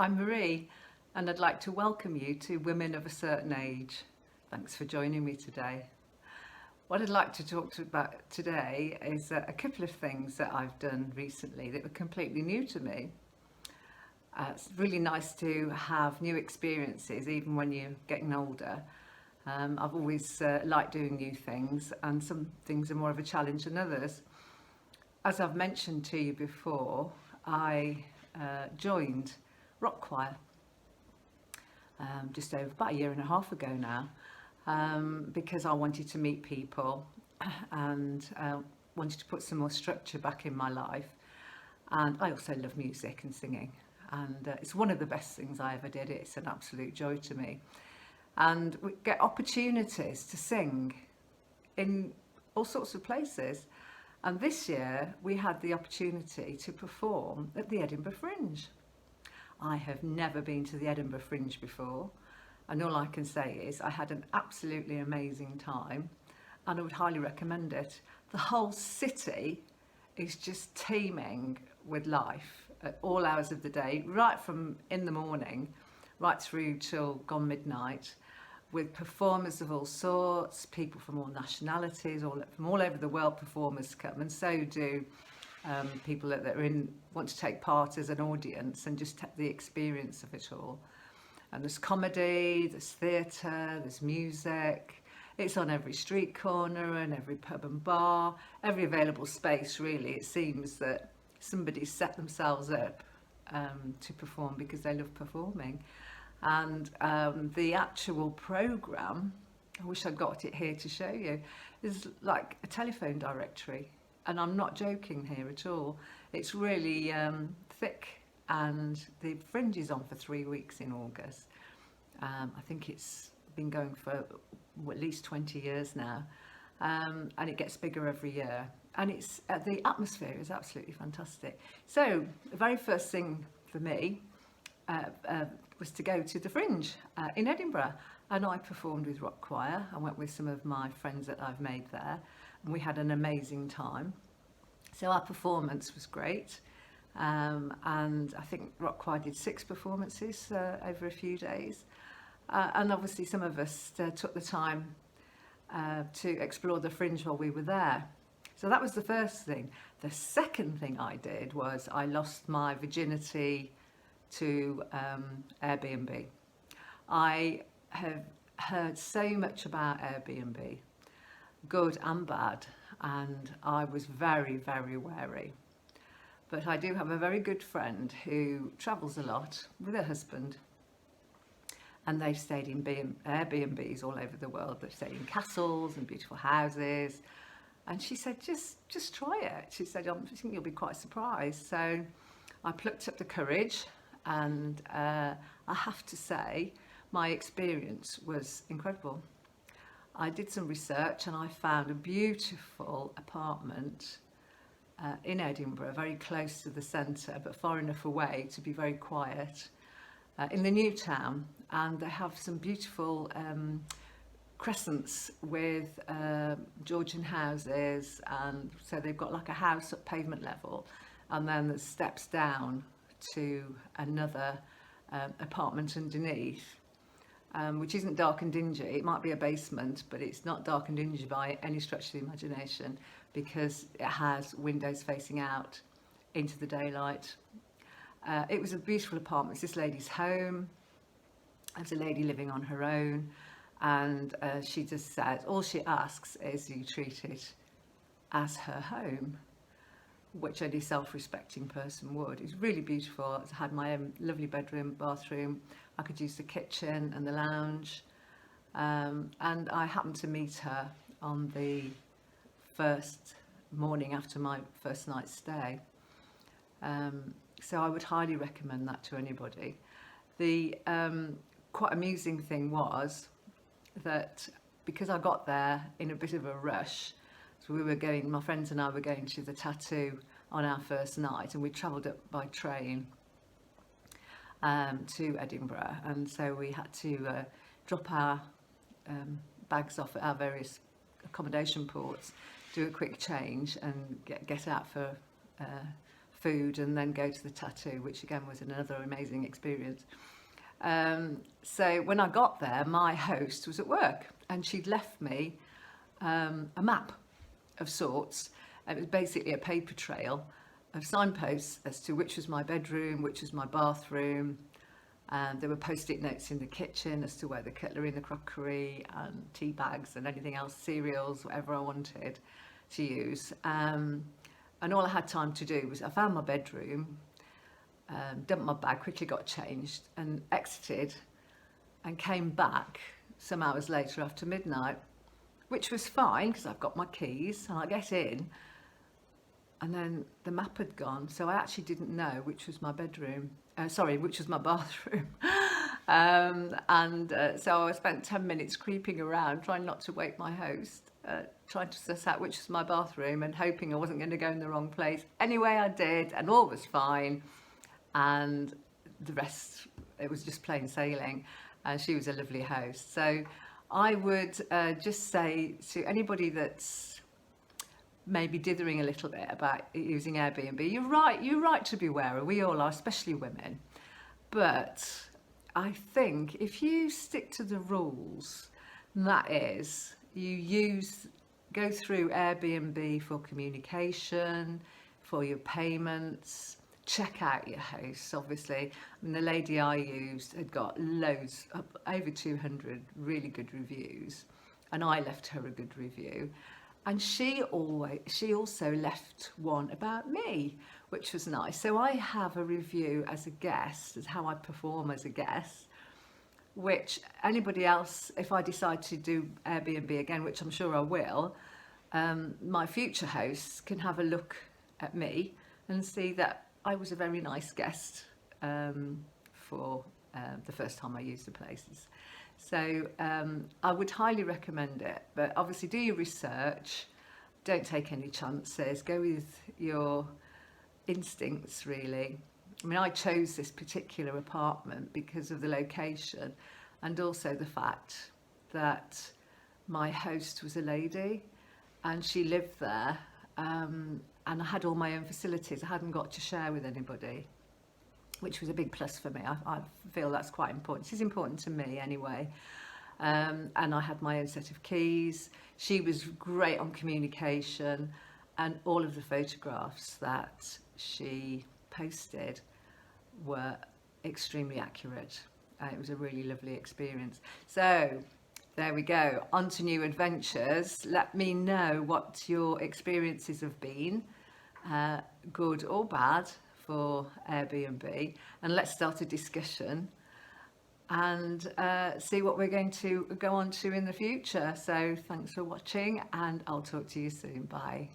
I'm Marie, and I'd like to welcome you to Women of a Certain Age. Thanks for joining me today. What I'd like to talk about today is a couple of things that I've done recently that were completely new to me. It's really nice to have new experiences, even when you're getting older. I've always liked doing new things, and some things are more of a challenge than others. As I've mentioned to you before, I joined rock choir just over about a year and a half ago now, because I wanted to meet people and wanted to put some more structure back in my life. And I also love music and singing, and it's one of the best things I ever did. It's an absolute joy to me, and we get opportunities to sing in all sorts of places. And this year we had the opportunity to perform at the Edinburgh Fringe. I have never been to the Edinburgh Fringe before, and all I can say is I had an absolutely amazing time, and I would highly recommend it. The whole city is just teeming with life at all hours of the day, right from in the morning right through till gone midnight, with performers of all sorts, people from all nationalities, from all over the world. Performers come, and so do people that want to take part as an audience and just take the experience of it all. And there's comedy, there's theatre, there's music. It's on every street corner and every pub and bar, every available space really. It seems that somebody set themselves up to perform because they love performing. And the actual programme, I wish I'd got it here to show you, is like a telephone directory. And I'm not joking here at all. It's really thick, and the Fringe is on for 3 weeks in August. I think it's been going for at least 20 years now, and it gets bigger every year. And the atmosphere is absolutely fantastic. So the very first thing for me was to go to the Fringe in Edinburgh, and I performed with rock choir. I went with some of my friends that I've made there, and we had an amazing time. So our performance was great, and I think rock choir did 6 performances over a few days, and obviously some of us took the time to explore the Fringe while we were there. So that was the first thing. The second thing I did was I lost my virginity to Airbnb. I have heard so much about Airbnb, good and bad, and I was very, very wary. But I do have a very good friend who travels a lot with her husband, and they've stayed in Airbnbs all over the world. They've stayed in castles and beautiful houses, and she said, just try it. She said, I think you'll be quite surprised. So I plucked up the courage, and I have to say my experience was incredible. I did some research and I found a beautiful apartment in Edinburgh, very close to the centre but far enough away to be very quiet, in the new town. And they have some beautiful crescents with Georgian houses, and so they've got like a house at pavement level, and then there's steps down to another apartment underneath, which isn't dark and dingy. It might be a basement, but it's not dark and dingy by any stretch of the imagination, because it has windows facing out into the daylight. It was a beautiful apartment. It's this lady's home. There's a lady living on her own, and she just said all she asks is you treat it as her home, which any self-respecting person would. It's really beautiful. I had my own lovely bedroom, bathroom. I could use the kitchen and the lounge. And I happened to meet her on the first morning after my first night's stay. So I would highly recommend that to anybody. The quite amusing thing was that because I got there in a bit of a rush, so my friends and I were going to the tattoo on our first night, and we travelled up by train to Edinburgh, and so we had to drop our bags off at our various accommodation ports, do a quick change and get out for food and then go to the tattoo, which again was another amazing experience. So when I got there, my host was at work and she'd left me a map of sorts. It was basically a paper trail of signposts as to which was my bedroom, which was my bathroom. And there were post-it notes in the kitchen as to where the cutlery and the crockery and tea bags and anything else, cereals, whatever I wanted to use. And all I had time to do was I found my bedroom, dumped my bag, quickly got changed and exited and came back some hours later after midnight, which was fine because I've got my keys and I get in and then the map had gone. So I actually didn't know which was my bedroom, which was my bathroom. So I spent 10 minutes creeping around trying not to wake my host, trying to suss out which was my bathroom and hoping I wasn't going to go in the wrong place. Anyway, I did and all was fine. And the rest, it was just plain sailing. And she was a lovely host. So I would just say to anybody that's maybe dithering a little bit about using Airbnb, you're right to be wary. We all are, especially women. But I think if you stick to the rules, that is, go through Airbnb for communication, for your payments, check out your hosts, obviously. I mean, the lady I used had got loads, over 200 really good reviews, and I left her a good review. And she also left one about me, which was nice. So I have a review as a guest, as how I perform as a guest, which anybody else, if I decide to do Airbnb again, which I'm sure I will, my future hosts can have a look at me and see that I was a very nice guest for the first time I used the places. So I would highly recommend it, but obviously do your research, don't take any chances, go with your instincts really. I mean, I chose this particular apartment because of the location and also the fact that my host was a lady and she lived there, and I had all my own facilities. I hadn't got to share with anybody, which was a big plus for me. I feel that's quite important. It's important to me anyway. And I had my own set of keys. She was great on communication, and all of the photographs that she posted were extremely accurate. It was a really lovely experience. So there we go, on to new adventures. Let me know what your experiences have been, good or bad, for Airbnb, and let's start a discussion and see what we're going to go on to in the future. So thanks for watching and I'll talk to you soon. Bye.